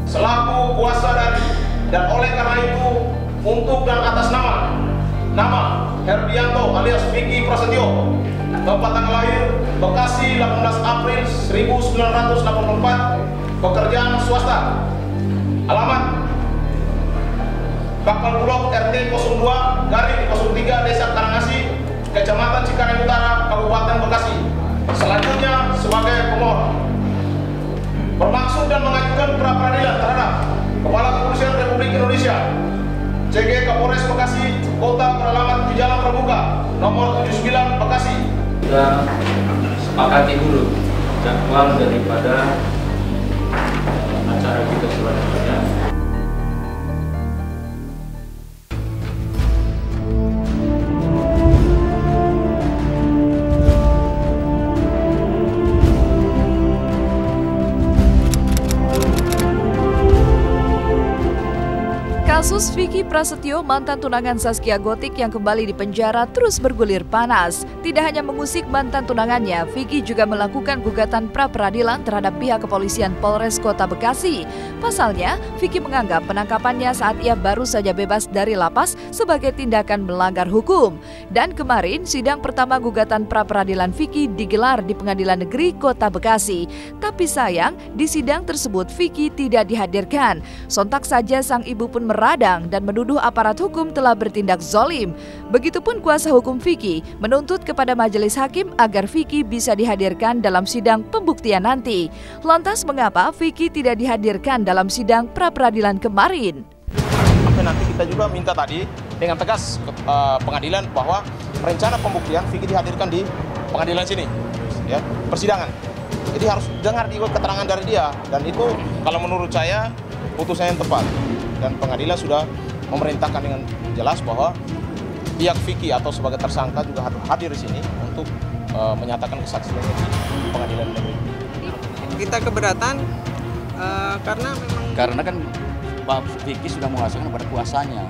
selaku kuasa dari dan oleh karena itu untuk dan atas nama Herbianto alias Vicky Prasetyo, tempat tanggal lahir Bekasi 18 April 1984, pekerjaan swasta, alamat Kapal Bulog RT 02/03 Desa Karangasih, Kecamatan Cikarang Utara, Kabupaten Bekasi. Selanjutnya sebagai pemohon bermaksud dan mengajukan pra peradilan terhadap Kepala Kepolisian Republik Indonesia CG Kapolres Bekasi Kota beralamat di Jalan Pramuka nomor 79 Bekasi. Sudah sepakati dulu jadwal daripada acara kita selanjutnya. Kasus Vicky Prasetyo, mantan tunangan Zaskia Gotik yang kembali dipenjara terus bergulir panas. Tidak hanya mengusik mantan tunangannya, Vicky juga melakukan gugatan pra-peradilan terhadap pihak kepolisian Polres Kota Bekasi. Pasalnya, Vicky menganggap penangkapannya saat ia baru saja bebas dari lapas sebagai tindakan melanggar hukum. Dan kemarin, sidang pertama gugatan pra-peradilan Vicky digelar di Pengadilan Negeri Kota Bekasi. Tapi sayang, di sidang tersebut Vicky tidak dihadirkan. Sontak saja sang ibu pun meradang dan menuduh aparat hukum telah bertindak zolim. Begitupun kuasa hukum Vicky menuntut kepada majelis hakim agar Vicky bisa dihadirkan dalam sidang pembuktian nanti. Lantas mengapa Vicky tidak dihadirkan dalam sidang pra-peradilan kemarin? Sampai nanti kita juga minta tadi dengan tegas ke pengadilan bahwa rencana pembuktian Vicky dihadirkan di pengadilan sini, ya, persidangan. Jadi harus dengar juga keterangan dari dia, dan itu kalau menurut saya putusan yang tepat. Dan pengadilan sudah memerintahkan dengan jelas bahwa pihak Vicky atau sebagai tersangka juga harus hadir di sini untuk menyatakan kesaksiannya di pengadilan negeri. Kita keberatan karena kan Pak Vicky sudah menguasakan kepada kuasanya.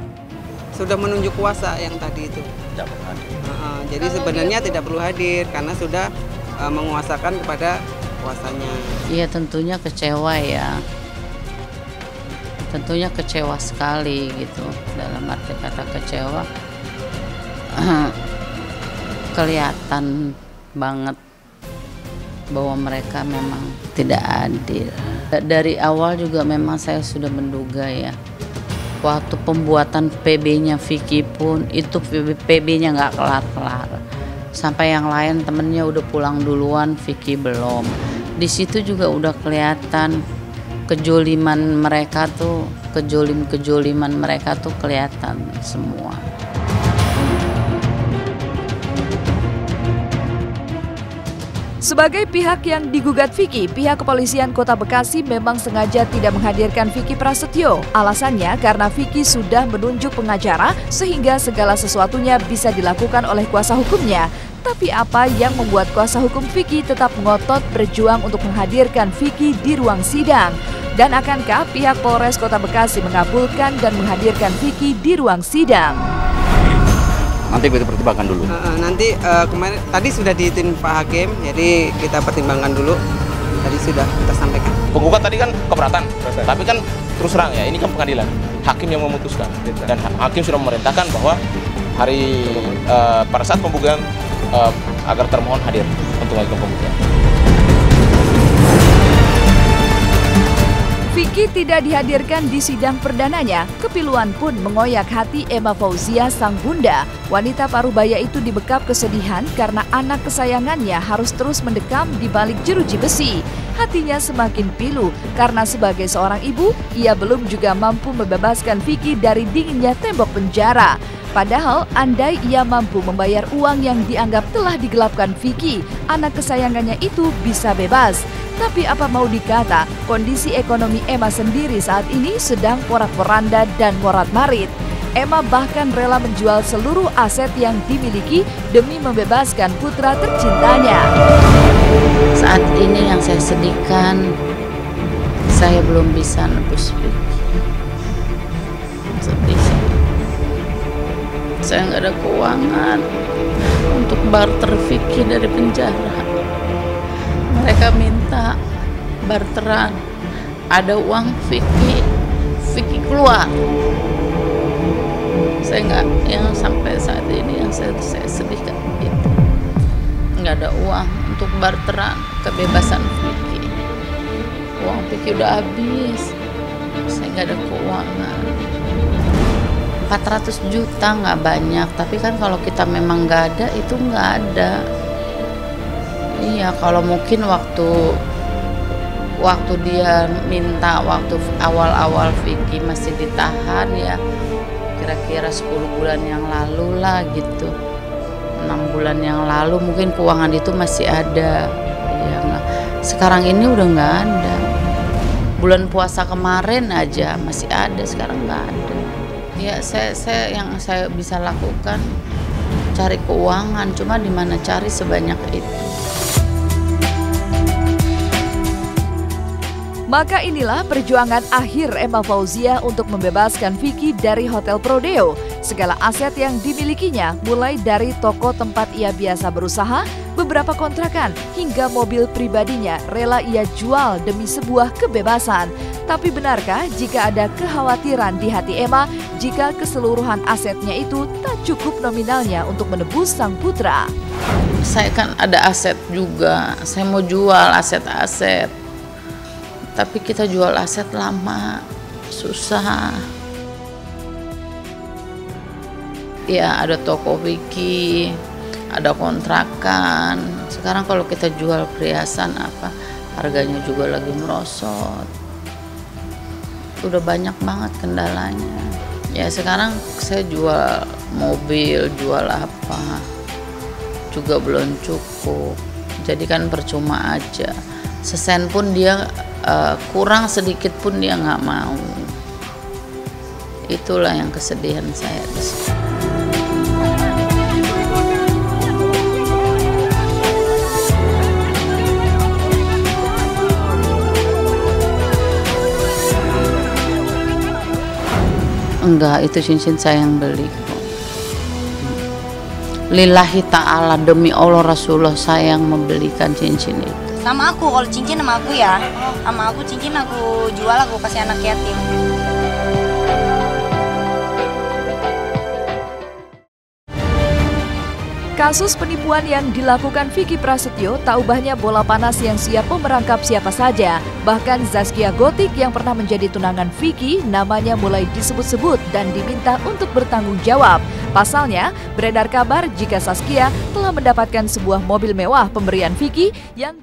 Sudah menunjuk kuasa yang tadi itu. Tidak perlu hadir. Jadi sebenarnya tidak perlu hadir karena sudah menguasakan kepada kuasanya. Iya, tentunya kecewa ya. Tentunya kecewa sekali gitu. Dalam arti kata kecewa, kelihatan banget bahwa mereka memang tidak adil. Dari awal juga memang saya sudah menduga ya. Waktu pembuatan PB-nya Vicky pun itu PB-nya nggak kelar-kelar. Sampai yang lain temennya udah pulang duluan, Vicky belum. Di situ juga udah kelihatan kejoliman mereka tuh, kejoliman mereka tuh kelihatan semua. Sebagai pihak yang digugat Vicky, pihak kepolisian Kota Bekasi memang sengaja tidak menghadirkan Vicky Prasetyo. Alasannya karena Vicky sudah menunjuk pengacara sehingga segala sesuatunya bisa dilakukan oleh kuasa hukumnya. Tapi apa yang membuat kuasa hukum Vicky tetap ngotot berjuang untuk menghadirkan Vicky di ruang sidang? Dan akankah pihak Polres Kota Bekasi mengabulkan dan menghadirkan Vicky di ruang sidang? Nanti kita pertimbangkan dulu. Nanti kemarin tadi sudah diizin Pak Hakim, jadi kita pertimbangkan dulu. Tadi sudah kita sampaikan. Penggugat tadi kan keberatan, tapi kan terus terang ya, ini kan pengadilan, hakim yang memutuskan, dan hakim sudah memerintahkan bahwa pada saat pembuktian agar termohon hadir untuk melakukan pembuktian. Vicky tidak dihadirkan di sidang perdananya. Kepiluan pun mengoyak hati Emma Fauzia, sang bunda. Wanita parubaya itu dibekap kesedihan karena anak kesayangannya harus terus mendekam di balik jeruji besi. Hatinya semakin pilu karena sebagai seorang ibu, ia belum juga mampu membebaskan Vicky dari dinginnya tembok penjara. Padahal andai ia mampu membayar uang yang dianggap telah digelapkan Vicky, anak kesayangannya itu bisa bebas. Tapi apa mau dikata, kondisi ekonomi Emma sendiri saat ini sedang porak-poranda dan morat-marit. Emma bahkan rela menjual seluruh aset yang dimiliki demi membebaskan putra tercintanya. Saat ini yang saya sedihkan, saya belum bisa nebus Vicky. Sedih. Saya nggak ada keuangan untuk barter Vicky dari penjara. Mereka minta barteran ada uang Vicky keluar. Saya nggak, yang sampai saat ini yang saya sedihkan itu nggak ada uang untuk barteran kebebasan Vicky. Uang Vicky udah habis, saya nggak ada keuangan. 400 juta nggak banyak, tapi kan kalau kita memang nggak ada, itu nggak ada. Iya, kalau mungkin waktu dia minta, waktu awal-awal Vicky masih ditahan ya, kira-kira 10 bulan yang lalu lah gitu, 6 bulan yang lalu mungkin keuangan itu masih ada ya. Sekarang ini udah nggak ada. Bulan puasa kemarin aja masih ada, sekarang nggak ada. Ya yang saya bisa lakukan cari keuangan, cuma di mana cari sebanyak itu. Maka inilah perjuangan akhir Emma Fauzia untuk membebaskan Vicky dari Hotel Prodeo. Segala aset yang dimilikinya, mulai dari toko tempat ia biasa berusaha, beberapa kontrakan, hingga mobil pribadinya rela ia jual demi sebuah kebebasan. Tapi benarkah jika ada kekhawatiran di hati Emma jika keseluruhan asetnya itu tak cukup nominalnya untuk menebus sang putra? Saya kan ada aset juga, saya mau jual aset-aset. Tapi kita jual aset lama, susah. Ya ada toko Vicky, ada kontrakan. Sekarang kalau kita jual perhiasan apa, harganya juga lagi merosot. Udah banyak banget kendalanya. Ya sekarang saya jual mobil, jual apa, juga belum cukup. Jadi kan percuma aja. Sesen pun dia kurang sedikit pun dia nggak mau. Itulah yang kesedihan saya di sini. Enggak, itu cincin saya yang beli kok. Lillahi ta'ala, demi Allah Rasulullah saya yang membelikan cincin itu. Sama aku, kalau cincin sama aku ya, sama aku cincin aku jual, aku kasih anak yatim. Kasus penipuan yang dilakukan Vicky Prasetyo tak ubahnya bola panas yang siap memerangkap siapa saja. Bahkan Zaskia Gotik yang pernah menjadi tunangan Vicky namanya mulai disebut-sebut dan diminta untuk bertanggung jawab. Pasalnya, beredar kabar jika Zaskia telah mendapatkan sebuah mobil mewah pemberian Vicky yang